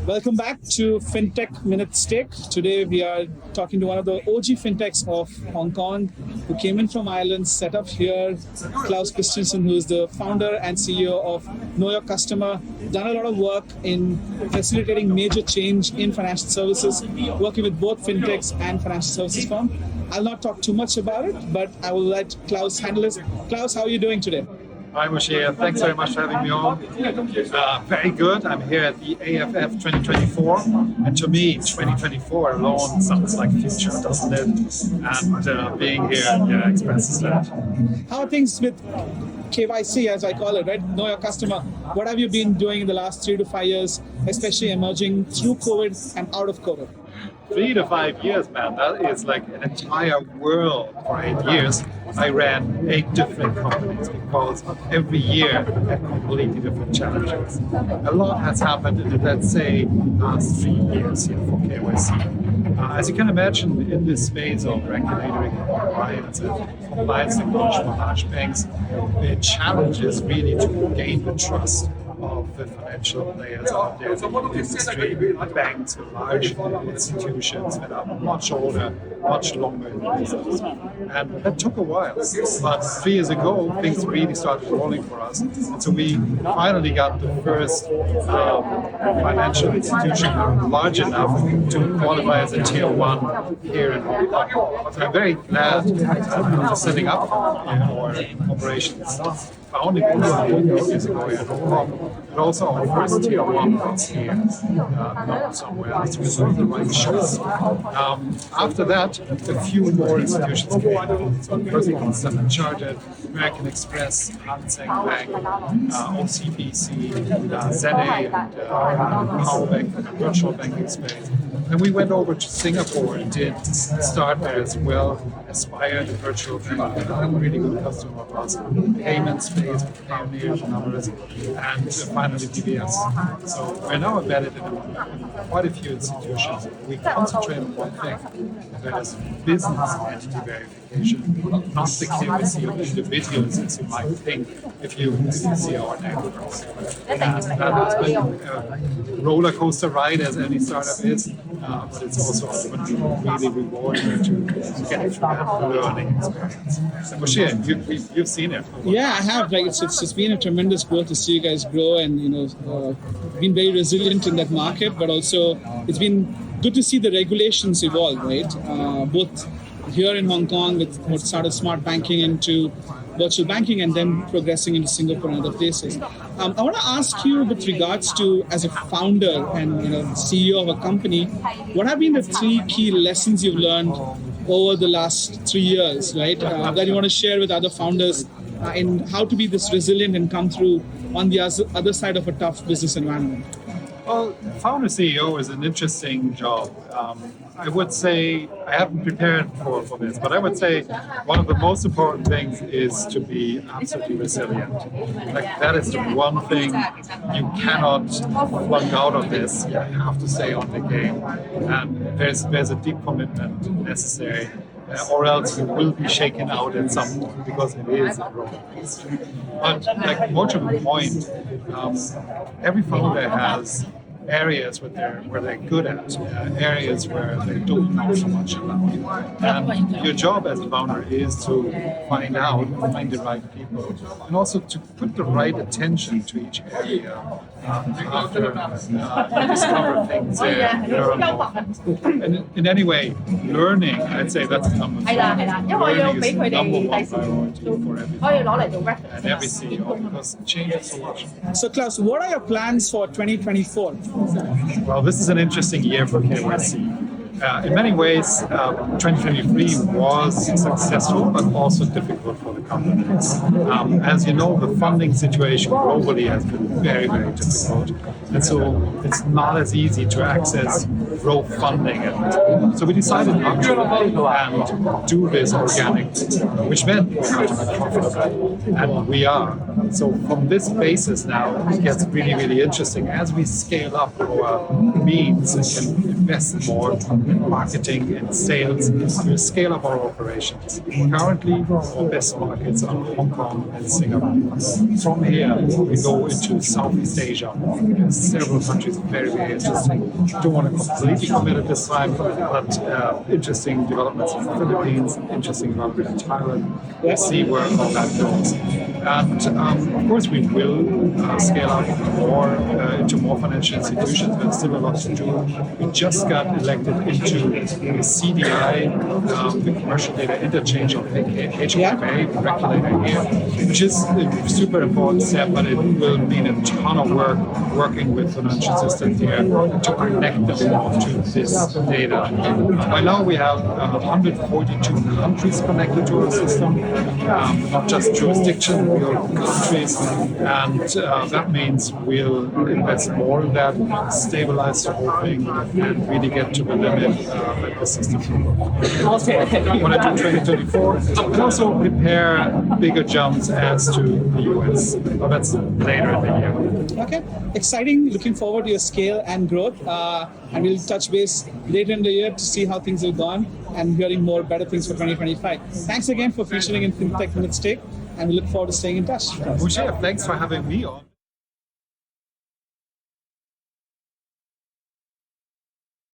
Welcome back to Fintech Minute Steak. Today we are talking to one of the OG fintechs of Hong Kong who came in from Ireland, set up here, Claus Christensen, who is the founder and CEO of Know Your Customer, done a lot of work in facilitating major change in financial services, working with both fintechs and financial services firms. I'll not talk too much about it, but I will let Claus handle this. Claus, how are you doing today? Hi Musheer, thanks very much for having me on. Very good. I'm here at the AFF 2024, and to me, 2024 alone sounds like future, doesn't it? And being here expresses that. How are things with KYC, as I call it, right? Know Your Customer. What have you been doing in the last 3 to 5 years, especially emerging through COVID and out of COVID? 3 to 5 years, man, that is like an entire world. For 8 years, I ran 8 different companies because every year had completely different challenges. A lot has happened in the, let's say, last 3 years here for KYC. As you can imagine, in this space of regulatory compliance and compliance technology for large banks, the challenge is really to gain the trust of the financial players out there in the industry, banks, large institutions that are much older, much longer in the business. And that took a while. But 3 years ago, things really started rolling for us. And so we finally got the first financial institution large enough to qualify as a tier 1 here in Hong Kong. So I'm very glad for setting up our operations. Founding years ago here in Hong Kong, but also our first tier 1 was here, not somewhere else. We were the right choice. After that, a few more institutions came. So first one, Standard Chartered, American Express, Hanseng Bank, OCBC, ZA, and Powerbank, the virtual banking space. And we went over to Singapore and did start there as well. Aspire, the virtual bank, a really good customer of us. Payment space, pioneers and others, and finally DBS. So we're now embedded in quite a few institutions. We concentrate on one thing, that is business entity verification, not the KYC of individuals as you might think if you see our networks. And that has been a roller coaster ride as any startup is. But it's also really rewarding to get through that learning experience. So Musheer, you've seen it. Yeah, I have. Like it's been a tremendous growth to see you guys grow, and been very resilient in that market. But also, it's been good to see the regulations evolve, right? Both here in Hong Kong with what started smart banking into virtual banking and then progressing into Singapore and other places. I want to ask you with regards to, as a founder and CEO of a company, what have been the 3 key lessons you've learned over the last 3 years, right? That you want to share with other founders in how to be this resilient and come through on the other side of a tough business environment? Well, founder CEO is an interesting job. I would say, I haven't prepared for this, but I would say one of the most important things is to be absolutely resilient. Like that is the one thing you cannot flunk out of this. You have to stay on the game. And there's a deep commitment necessary. Or else you will be shaken out at some point because it is a roller coaster. But like more to the point, every founder has areas where they're good at, areas where they don't know so much about. And your job as a founder is to find the right people, and also to put the right attention to each area after you discover things there, learn more. And in any way, learning, I'd say that's number 1. Learning is the number 1 priority for everyone and every CEO because it changes so much. So Claus, what are your plans for 2024? Well, this is an interesting year for KYC. In many ways, 2023 was successful, but also difficult for the company. As you know, the funding situation globally has been very, very difficult. And so it's not as easy to access growth funding. And so we decided not to and do this organically, which meant we had to be profitable. And we are. So from this basis now, it gets really, really interesting. As we scale up our means and can invest more, in marketing and sales to scale up our operations. Currently, our best markets are Hong Kong and Singapore. From here, we go into Southeast Asia. Several countries very, very interesting. Don't want to completely commit at this time, but interesting developments in the Philippines, interesting development in Thailand. We'll see where all that goes. And of course, we will scale up more into more financial institutions. There's still a lot to do. We just got elected into the CDI, the Commercial Data Interchange of the HMA, the regulator here, which is a super important step, but it will mean a ton of work working with financial systems here to connect them all to this data. By now, we have 142 countries connected to our system, not just jurisdictions, we are countries, and that means we'll invest more in that, stabilize the whole thing, and really get to the limit that the system can work. What I do 2024, and also prepare bigger jumps as to the US. But that's later in the year. Okay, exciting. Looking forward to your scale and growth. And we'll touch base later in the year to see how things have gone and hearing more better things for 2025. Thanks again for featuring in Fintech Minutes Take, and we look forward to staying in touch. Musheer, thanks for having me on.